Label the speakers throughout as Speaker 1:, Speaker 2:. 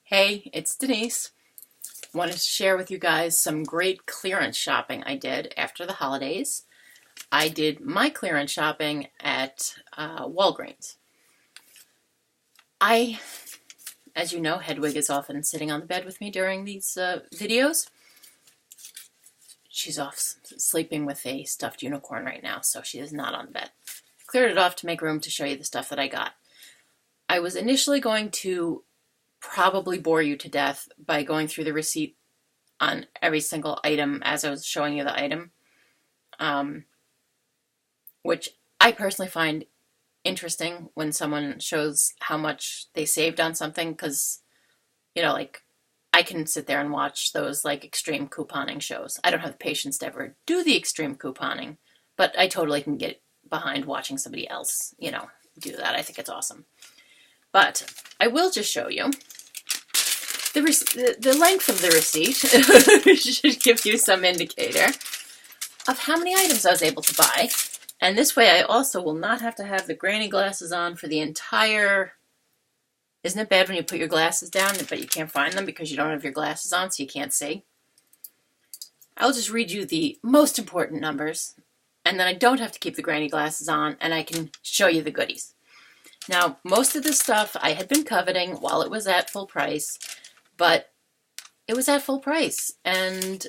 Speaker 1: Hey, it's Denise. Wanted to share with you guys some great clearance shopping I did after the holidays. I did my clearance shopping at Walgreens. As you know, Hedwig is often sitting on the bed with me during these videos. She's off sleeping with a stuffed unicorn right now, so she is not on the bed. Cleared it off to make room to show you the stuff that I got. I was initially going to probably bore you to death by going through the receipt on every single item as I was showing you the item, which I personally find interesting when someone shows how much they saved on something, because, like, I can sit there and watch those, like, extreme couponing shows. I don't have the patience to ever do the extreme couponing, but I totally can get behind watching somebody else, do that. I think it's awesome. But I will just show you the length of the receipt should give you some indicator of how many items I was able to buy. And this way I also will not have to have the granny glasses on for the entire... Isn't it bad when you put your glasses down but you can't find them because you don't have your glasses on so you can't see? I'll just read you the most important numbers, and then I don't have to keep the granny glasses on, and I can show you the goodies. Now, most of this stuff I had been coveting while it was at full price, but it was at full price. And,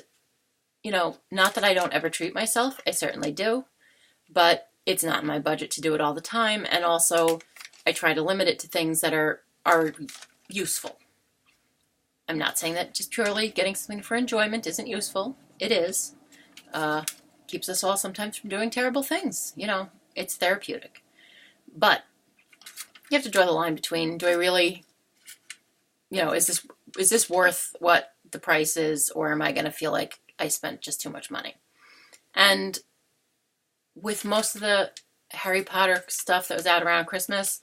Speaker 1: not that I don't ever treat myself, I certainly do, but it's not in my budget to do it all the time. And also, I try to limit it to things that are useful. I'm not saying that just purely getting something for enjoyment isn't useful. It is. Keeps us all sometimes from doing terrible things. It's therapeutic. But you have to draw the line between, do I really, is this worth what the price is, or am I going to feel like I spent just too much money? And with most of the Harry Potter stuff that was out around Christmas,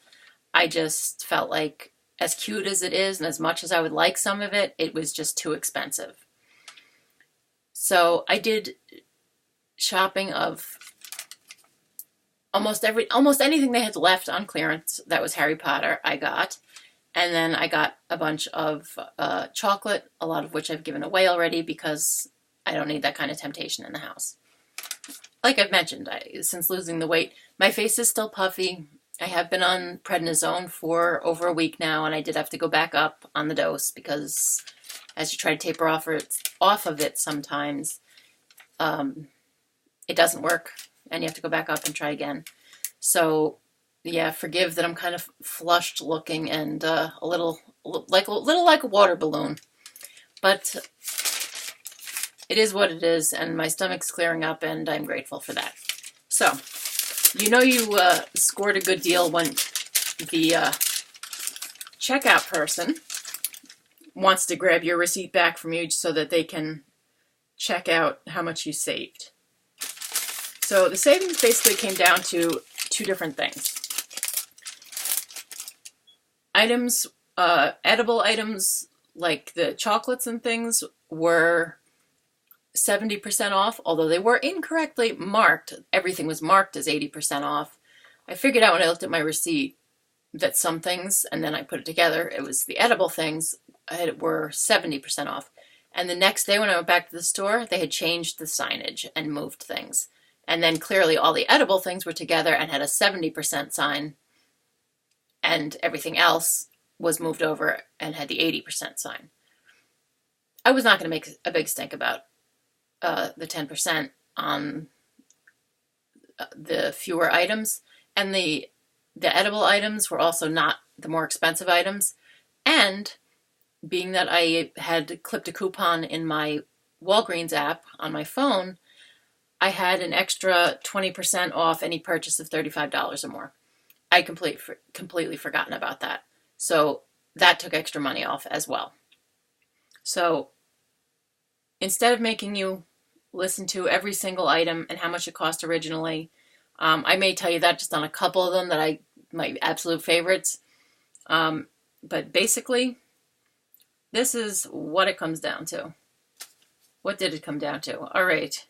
Speaker 1: I just felt like, as cute as it is and as much as I would like some of it, it was just too expensive. So I did shopping of almost anything they had left on clearance that was Harry Potter, I got. And then I got a bunch of chocolate, a lot of which I've given away already because I don't need that kind of temptation in the house. Like I've mentioned, since losing the weight, my face is still puffy. I have been on prednisone for over a week now, and I did have to go back up on the dose because as you try to taper off of it sometimes, it doesn't work, and you have to go back up and try again. So, yeah, forgive that I'm kind of flushed looking and a little like a water balloon. But it is what it is, and my stomach's clearing up, and I'm grateful for that. So, you scored a good deal when the checkout person wants to grab your receipt back from you so that they can check out how much you saved. So the savings basically came down to two different things. Items, edible items like the chocolates and things were 70% off, although they were incorrectly marked. Everything was marked as 80% off. I figured out when I looked at my receipt that some things, and then I put it together, it was the edible things were 70% off. And the next day when I went back to the store, they had changed the signage and moved things. And then clearly all the edible things were together and had a 70% sign, and everything else was moved over and had the 80% sign. I was not going to make a big stink about the 10% on the fewer items, and the edible items were also not the more expensive items. And being that I had clipped a coupon in my Walgreens app on my phone, I had an extra 20% off any purchase of $35 or more. I completely forgotten about that. So that took extra money off as well. So instead of making you listen to every single item and how much it cost originally, I may tell you that just on a couple of them that my absolute favorites. But basically, this is what it comes down to. What did it come down to? All right.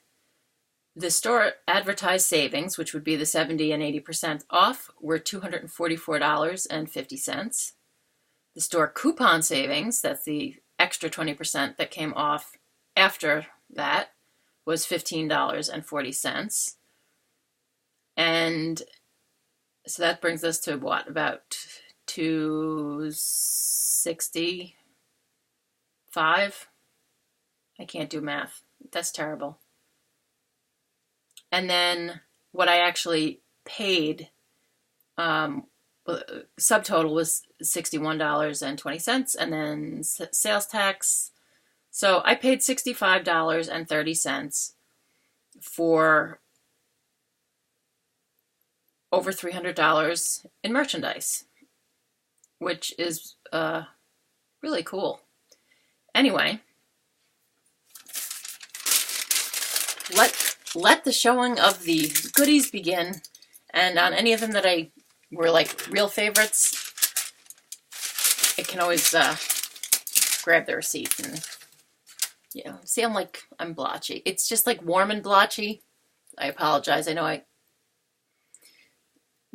Speaker 1: The store advertised savings, which would be the 70 and 80% off, were $244.50. The store coupon savings, that's the extra 20% that came off after that, was $15.40. And so that brings us to what, about $265? I can't do math. That's terrible. And then what I actually paid, subtotal was $61.20, and then sales tax. So I paid $65.30 for over $300 in merchandise, which is really cool. Anyway, let the showing of the goodies begin, and on any of them that were like real favorites, I can always grab the receipt and, you know, see, I'm blotchy. It's just like warm and blotchy. I apologize. I know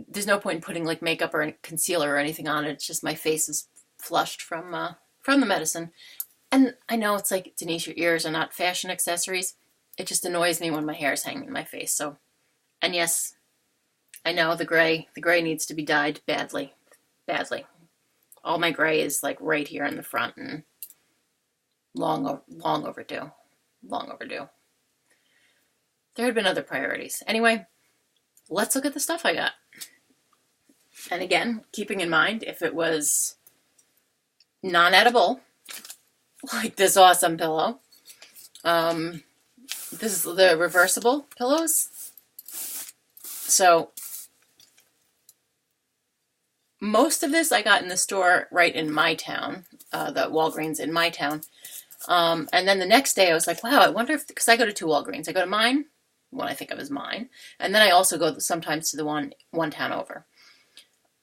Speaker 1: there's no point in putting like makeup or concealer or anything on it. It's just my face is flushed from the medicine. And I know it's like, Denise, your ears are not fashion accessories. It just annoys me when my hair is hanging in my face. So, and yes, I know the gray needs to be dyed badly. All my gray is like right here in the front and long overdue. There had been other priorities. Anyway, let's look at the stuff I got. And again, keeping in mind, if it was non-edible, like this awesome pillow, this is the reversible pillows. So most of this I got in the store right in my town, the Walgreens in my town. And then the next day I was like, wow, I wonder if, because I go to 2 Walgreens. I go to mine, one I think of as mine, and then I also go sometimes to the one town over.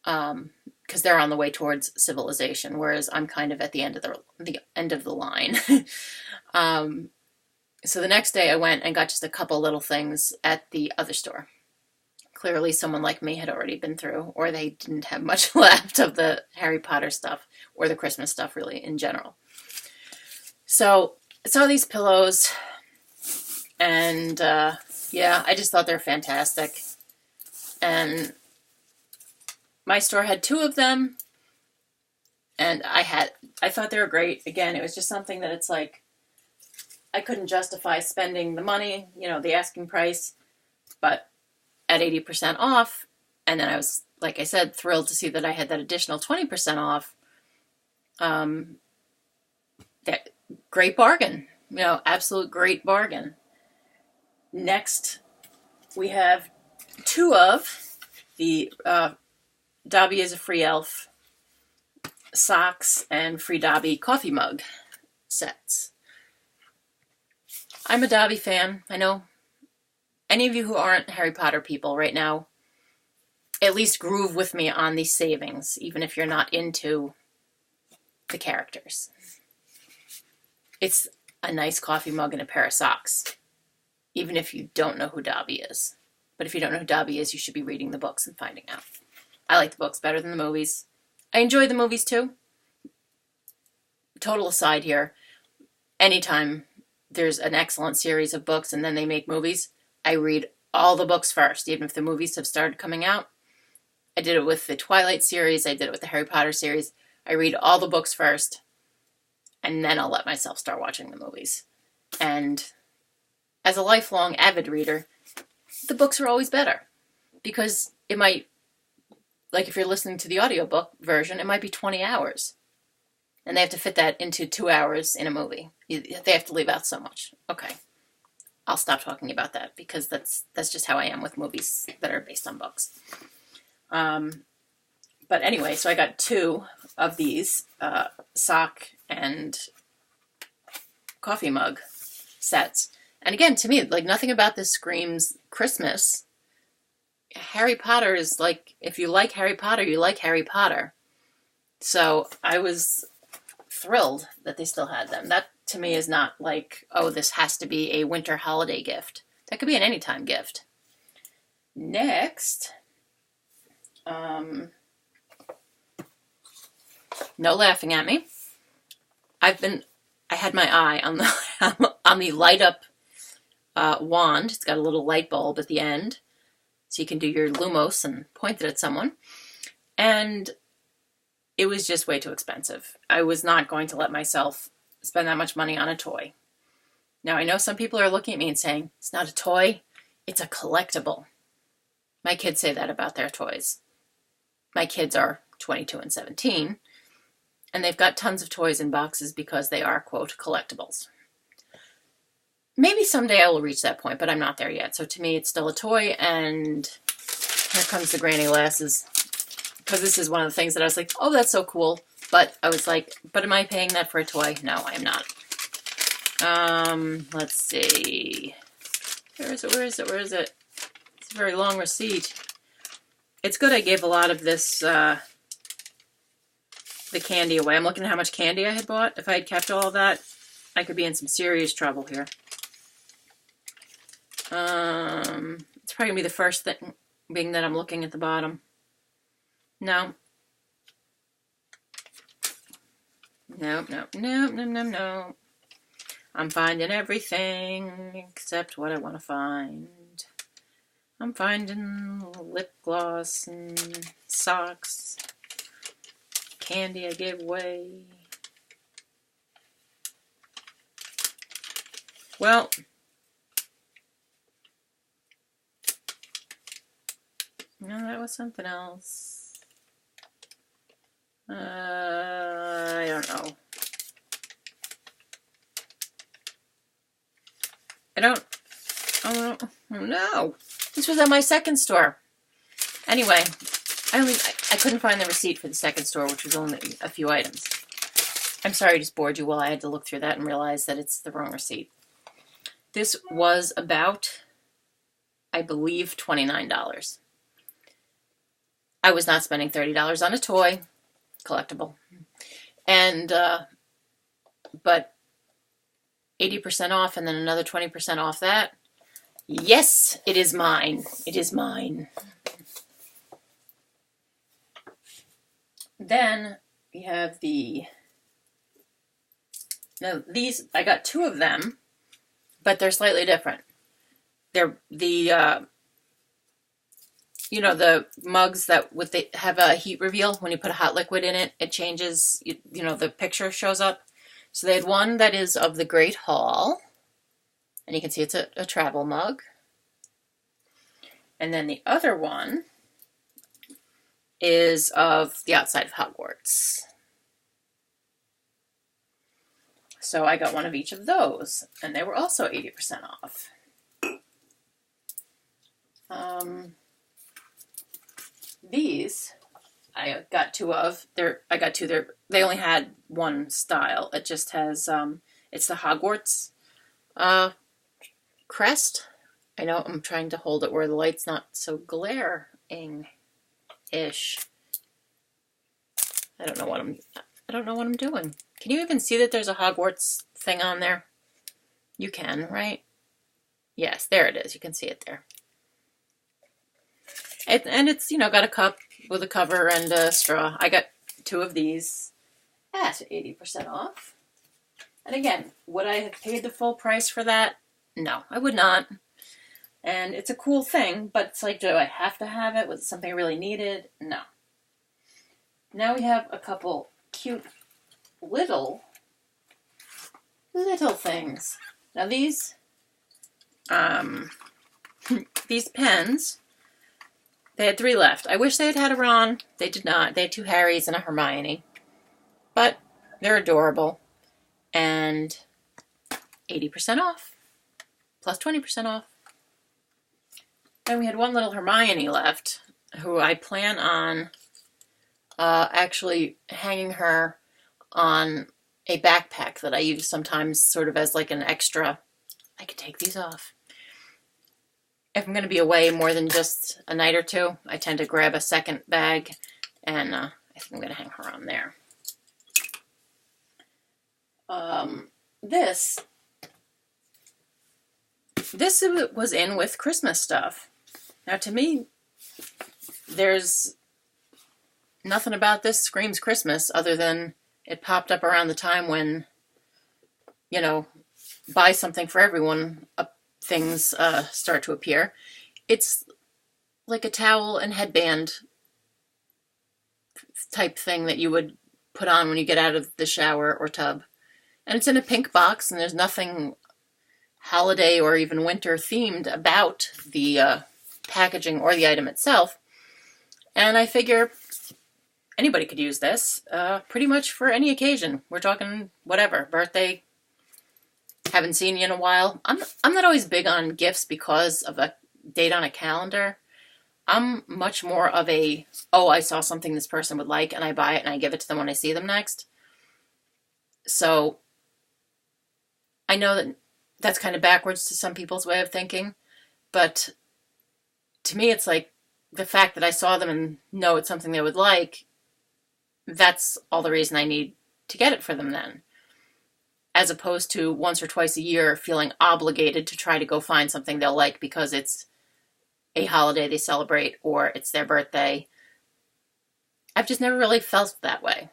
Speaker 1: Because they're on the way towards civilization, whereas I'm kind of at the end of the end of the line. So the next day I went and got just a couple little things at the other store. Clearly someone like me had already been through, or they didn't have much left of the Harry Potter stuff, or the Christmas stuff really in general. So I saw these pillows, and yeah, I just thought they're fantastic. And my store had 2 of them, and I thought they were great. Again, it was just something that it's like, I couldn't justify spending the money, you know, the asking price, but at 80% off, and then I was, like I said, thrilled to see that I had that additional 20% off. That great bargain, you know, absolute great bargain. Next, we have 2 of the Dobby is a Free Elf socks and Free Dobby coffee mug sets. I'm a Dobby fan. I know any of you who aren't Harry Potter people right now, at least groove with me on these savings, even if you're not into the characters. It's a nice coffee mug and a pair of socks, even if you don't know who Dobby is. But if you don't know who Dobby is, you should be reading the books and finding out. I like the books better than the movies. I enjoy the movies too. Total aside here, anytime there's an excellent series of books and then they make movies, I read all the books first, even if the movies have started coming out. I did it with the Twilight series. I did it with the Harry Potter series. I read all the books first, and then I'll let myself start watching the movies. And as a lifelong avid reader, the books are always better, because it might, like if you're listening to the audiobook version, it might be 20 hours. And they have to fit that into 2 hours in a movie. They have to leave out so much. Okay. I'll stop talking about that, because that's just how I am with movies that are based on books. But anyway, so I got 2 of these sock and coffee mug sets. And again, to me, like, nothing about this screams Christmas. Harry Potter is like, if you like Harry Potter, you like Harry Potter. So I was thrilled that they still had them. That, to me, is not like, oh, this has to be a winter holiday gift. That could be an anytime gift. Next, No laughing at me. I had my eye on the on the light up wand. It's got a little light bulb at the end, so you can do your Lumos and point it at someone. And it was just way too expensive. I was not going to let myself spend that much money on a toy. Now, I know some people are looking at me and saying, it's not a toy, it's a collectible. My kids say that about their toys. My kids are 22 and 17, and they've got tons of toys in boxes because they are, quote, collectibles. Maybe someday I will reach that point, but I'm not there yet. So to me, it's still a toy, and here comes the granny glasses. Because this is one of the things that I was like, oh, that's so cool. But I was like, but am I paying that for a toy? No, I am not. Let's see. Where is it? It's a very long receipt. It's good I gave a lot of this, the candy away. I'm looking at how much candy I had bought. If I had kept all of that, I could be in some serious trouble here. It's probably going to be the first thing, being that I'm looking at the bottom. No. No. I'm finding everything except what I want to find. I'm finding lip gloss and socks, candy I gave away. Well, no, that was something else. I don't know. Oh no. This was at my second store. Anyway, I couldn't find the receipt for the second store, which was only a few items. I'm sorry I just bored you. Well, I had to look through that and realize that it's the wrong receipt. This was about, I believe, $29. I was not spending $30 on a toy, collectible, and but 80% off and then another 20% off that. Yes, it is mine. It is mine. Then we have now these, I got two of them, but they're slightly different. They're the mugs that have a heat reveal. When you put a hot liquid in it, it changes, the picture shows up. So they had one that is of the Great Hall, and you can see it's a travel mug. And then the other one is of the outside of Hogwarts. So I got one of each of those, and they were also 80% off. These I got two of. They only had one style. It just has it's the Hogwarts crest. I know I'm trying to hold it where the light's not so glaring-ish. I don't know what I'm doing. Can you even see that there's a Hogwarts thing on there? You can, right? Yes, there it is. You can see it there. And it's, got a cup with a cover and a straw. I got two of these at 80% off. And again, would I have paid the full price for that? No, I would not. And it's a cool thing, but it's like, do I have to have it? Was it something I really needed? No. Now we have a couple cute little things. Now these pens, they had 3 left. I wish they had a Ron. They did not. They had 2 Harrys and a Hermione. But they're adorable. And 80% off. Plus 20% off. And we had one little Hermione left, who I plan on actually hanging her on a backpack that I use sometimes sort of as like an extra. I could take these off. If I'm going to be away more than just a night or two, I tend to grab a second bag, and I think I'm going to hang her on there. This was in with Christmas stuff. Now, to me, there's nothing about this screams Christmas other than it popped up around the time when, you know, buy something for everyone, things start to appear. It's like a towel and headband type thing that you would put on when you get out of the shower or tub. And it's in a pink box, and there's nothing holiday or even winter themed about the packaging or the item itself. And I figure anybody could use this pretty much for any occasion. We're talking whatever, birthday, haven't seen you in a while. I'm not always big on gifts because of a date on a calendar. I'm much more of a, oh, I saw something this person would like and I buy it and I give it to them when I see them next. So I know that that's kind of backwards to some people's way of thinking, but to me it's like the fact that I saw them and know it's something they would like, that's all the reason I need to get it for them then. As opposed to once or twice a year feeling obligated to try to go find something they'll like because it's a holiday they celebrate or it's their birthday. I've just never really felt that way.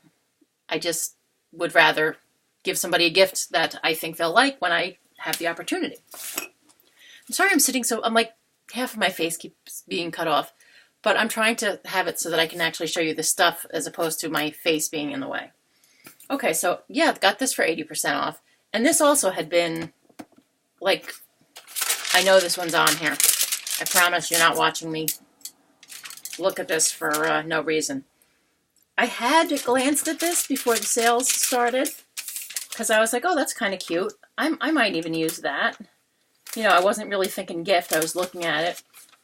Speaker 1: I just would rather give somebody a gift that I think they'll like when I have the opportunity. I'm sorry I'm like half of my face keeps being cut off, but I'm trying to have it so that I can actually show you the stuff as opposed to my face being in the way. Okay, so yeah, got this for 80% off. And this also had been, like, I know this one's on here. I promise you're not watching me look at this for no reason. I had glanced at this before the sales started because I was like, oh, that's kind of cute. I might even use that. You know, I wasn't really thinking gift. I was looking at it.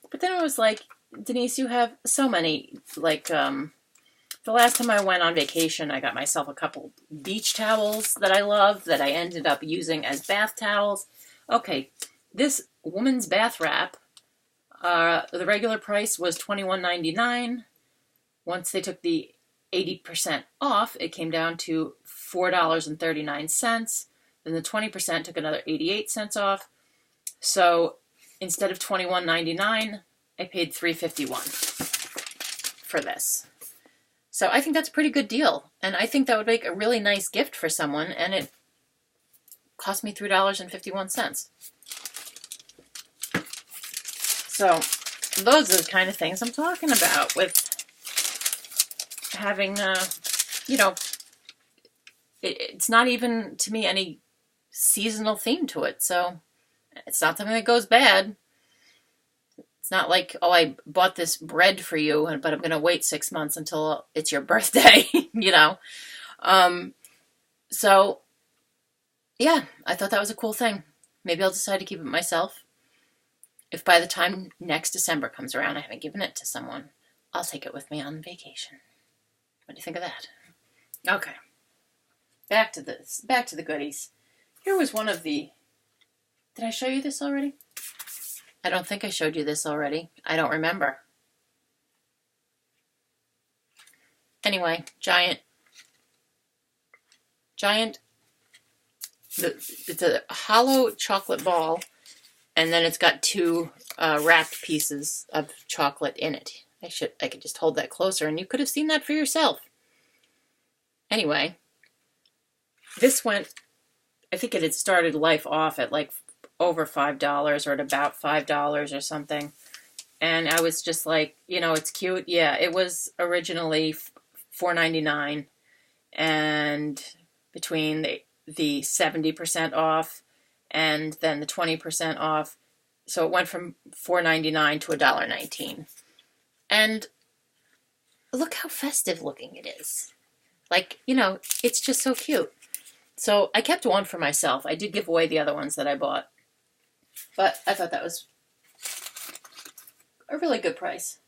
Speaker 1: But then I was like, Denise, you have so many, like, the last time I went on vacation, I got myself a couple beach towels that I love that I ended up using as bath towels. Okay, this woman's bath wrap, the regular price was $21.99. Once they took the 80% off, it came down to $4.39. Then the 20% took another 88 cents off. So instead of $21.99, I paid $3.51 for this. So I think that's a pretty good deal. And I think that would make a really nice gift for someone. And it cost me $3.51. So those are the kind of things I'm talking about with having, you know, it's not even, to me, any seasonal theme to it. So it's not something that goes bad. It's not like, oh, I bought this bread for you, but I'm going to wait 6 months until it's your birthday, you know. So, yeah, I thought that was a cool thing. Maybe I'll decide to keep it myself. If by the time next December comes around I haven't given it to someone, I'll take it with me on vacation. What do you think of that? Okay. Back to the goodies. Here was one of the... Did I show you this already? I don't think I showed you this already. I don't remember. Anyway, giant. It's a hollow chocolate ball, and then it's got two wrapped pieces of chocolate in it. I could just hold that closer, and you could have seen that for yourself. Anyway, this went, I think it had started life off at like over $5 or at about $5 or something. And I was just like, you know, it's cute. Yeah, it was originally $4.99, and between the 70% off and then the 20% off, so it went from $4.99 to $1.19. And look how festive looking it is. Like, you know, it's just so cute. So I kept one for myself. I did give away the other ones that I bought. But I thought that was a really good price.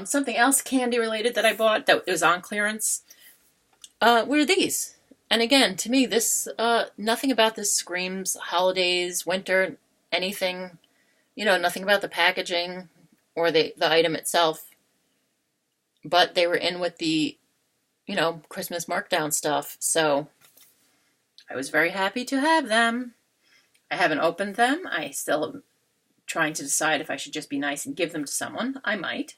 Speaker 1: Something else candy related that I bought that was on clearance were these. And again, to me, this nothing about this screams holidays, winter, anything. You know, nothing about the packaging or the item itself. But they were in with the, you know, Christmas markdown stuff. So I was very happy to have them. I haven't opened them. I still am trying to decide if I should just be nice and give them to someone. I might.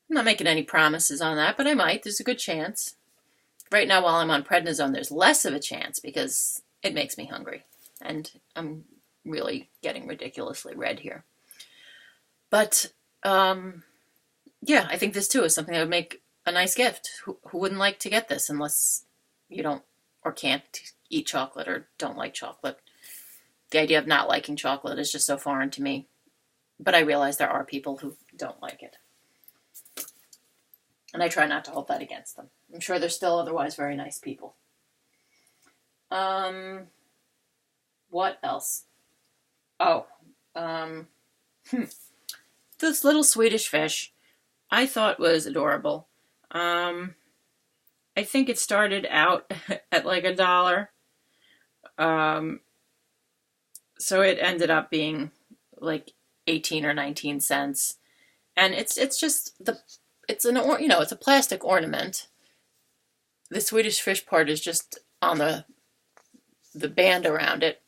Speaker 1: I'm not making any promises on that, but I might. There's a good chance. Right now, while I'm on prednisone, there's less of a chance because it makes me hungry. And I'm really getting ridiculously red here. But, yeah, I think this too is something that would make a nice gift. Who wouldn't like to get this unless you don't or can't eat chocolate or don't like chocolate? The idea of not liking chocolate is just so foreign to me. But I realize there are people who don't like it. And I try not to hold that against them. I'm sure they're still otherwise very nice people. What else? Oh, this little Swedish fish I thought was adorable. I think it started out at like $1. So it ended up being like 18 or 19 cents. And it's just it's a plastic ornament. The Swedish fish part is just on the band around it.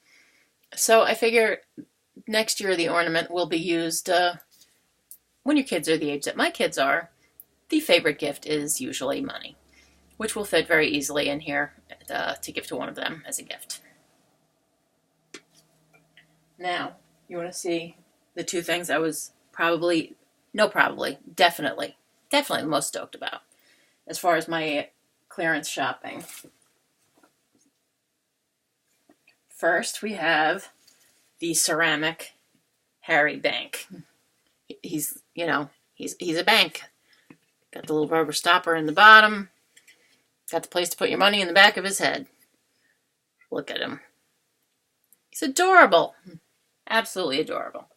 Speaker 1: So I figure next year the ornament will be used when your kids are the age that my kids are. The favorite gift is usually money, which will fit very easily in here to give to one of them as a gift. Now, you want to see the two things I was definitely the most stoked about as far as my clearance shopping. First, we have the ceramic Harry bank. He's a bank. Got the little rubber stopper in the bottom. Got the place to put your money in the back of his head. Look at him. He's adorable. Absolutely adorable.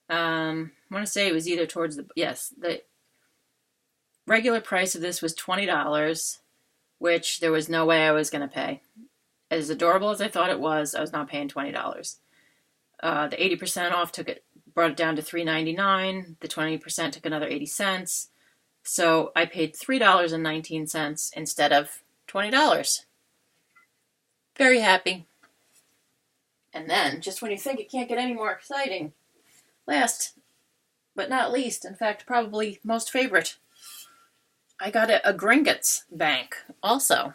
Speaker 1: I want to say it was either towards the regular price of this was $20, which there was no way I was going to pay. As adorable as I thought it was, I was not paying $20. The 80% off brought it down to $3.99. The 20% took another 80 cents. So I paid $3.19 instead of $20. Very happy. And then, just when you think it can't get any more exciting, last but not least, in fact, probably most favorite, I got a Gringotts bank also.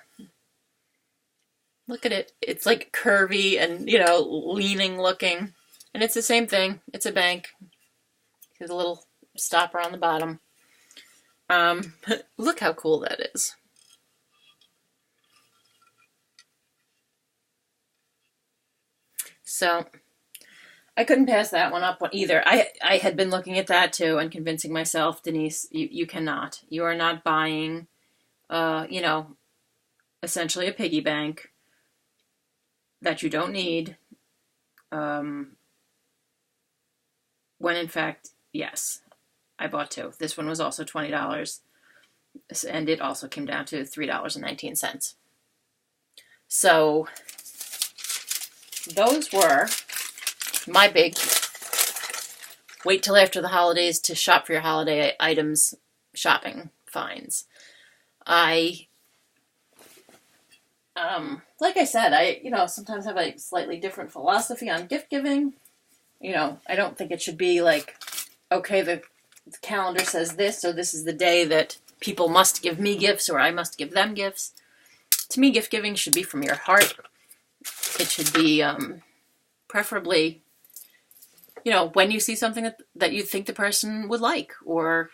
Speaker 1: Look at it. It's like curvy and, leaning looking. And it's the same thing. It's a bank. There's a little stopper on the bottom. Look how cool that is. So, I couldn't pass that one up either. I had been looking at that too and convincing myself, Denise, you cannot. You are not buying, essentially a piggy bank that you don't need. When in fact, yes, I bought two. This one was also $20, and it also came down to $3.19. So those were my big wait till after the holidays to shop for your holiday items shopping finds. Like I said, I sometimes have a slightly different philosophy on gift giving. I don't think it should be like, okay, the calendar says this, so this is the day that people must give me gifts or I must give them gifts. To me, gift giving should be from your heart. It should be preferably, when you see something that you think the person would like, or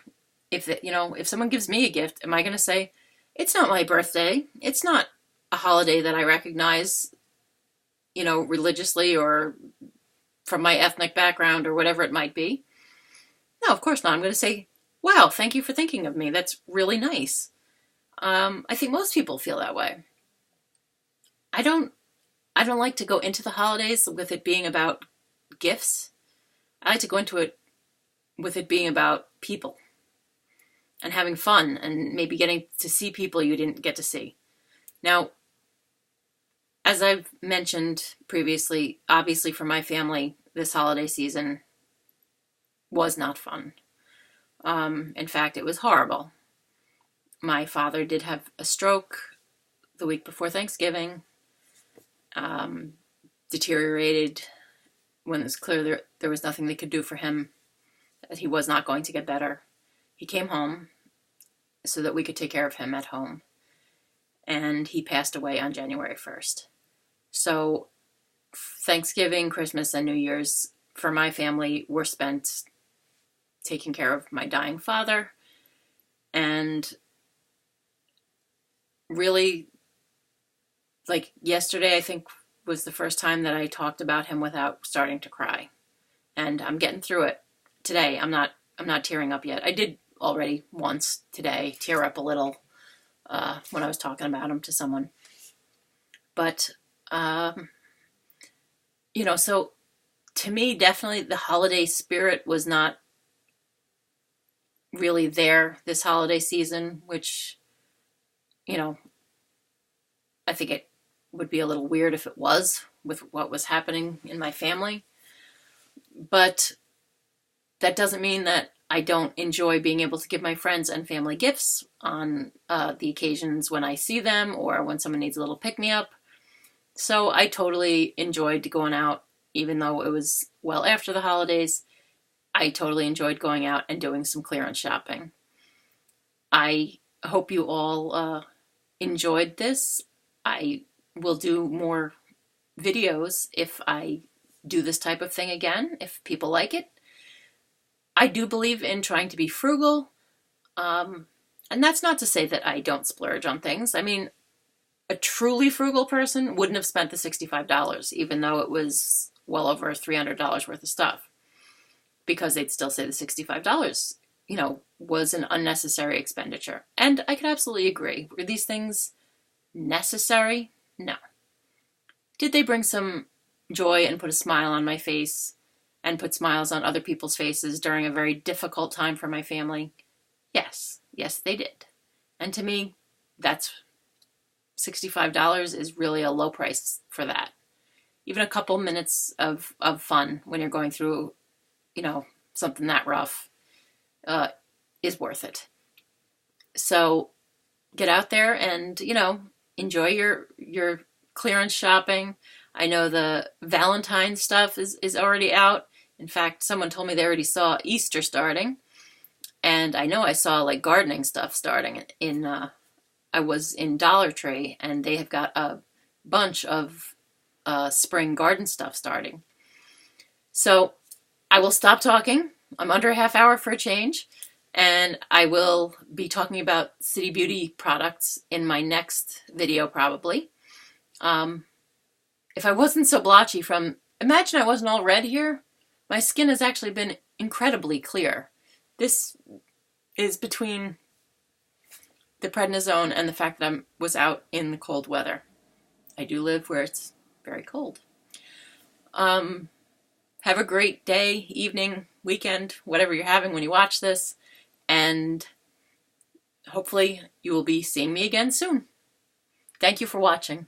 Speaker 1: if someone gives me a gift, am I going to say, it's not my birthday, it's not a holiday that I recognize, religiously or from my ethnic background or whatever it might be? No, of course not. I'm going to say, wow, thank you for thinking of me. That's really nice. I think most people feel that way. I don't like to go into the holidays with it being about gifts. I like to go into it with it being about people and having fun and maybe getting to see people you didn't get to see. Now, as I've mentioned previously, obviously for my family, this holiday season was not fun. In fact, it was horrible. My father did have a stroke the week before Thanksgiving. Deteriorated when it was clear there was nothing they could do for him, that he was not going to get better. he came home so that we could take care of him at home. And he passed away on January 1st. So Thanksgiving, Christmas, and New Year's for my family were spent taking care of my dying father. And really, like yesterday, I think was the first time that I talked about him without starting to cry. And I'm getting through it today. I'm not tearing up yet. I did already once today tear up a little when I was talking about him to someone. But, so to me, definitely the holiday spirit was not really there this holiday season, which, I think it would be a little weird if it was with what was happening in my family. But that doesn't mean that I don't enjoy being able to give my friends and family gifts on the occasions when I see them or when someone needs a little pick-me-up. So I totally enjoyed going out, even though it was well after the holidays. I totally enjoyed going out and doing some clearance shopping. I hope you all enjoyed this. I will do more videos if I do this type of thing again, if people like it. I do believe in trying to be frugal, and that's not to say that I don't splurge on things. I mean, a truly frugal person wouldn't have spent the $65, even though it was well over $300 worth of stuff, because they'd still say the $65, was an unnecessary expenditure. And I could absolutely agree. Were these things necessary? No. Did they bring some joy and put a smile on my face and put smiles on other people's faces during a very difficult time for my family? Yes. Yes, they did. And to me, that's $65 is really a low price for that. Even a couple minutes of fun when you're going through, something that rough is worth it. So get out there and, enjoy your clearance shopping. I know the Valentine's stuff is already out. In fact, someone told me they already saw Easter starting. And I know I saw like gardening stuff starting I was in Dollar Tree, and they have got a bunch of spring garden stuff starting. So I will stop talking. I'm under a half hour for a change. And I will be talking about City Beauty products in my next video, probably. If I wasn't so blotchy imagine I wasn't all red here. My skin has actually been incredibly clear. This is between the prednisone and the fact that I was out in the cold weather. I do live where it's very cold. Have a great day, evening, weekend, whatever you're having when you watch this. And hopefully you will be seeing me again soon. Thank you for watching.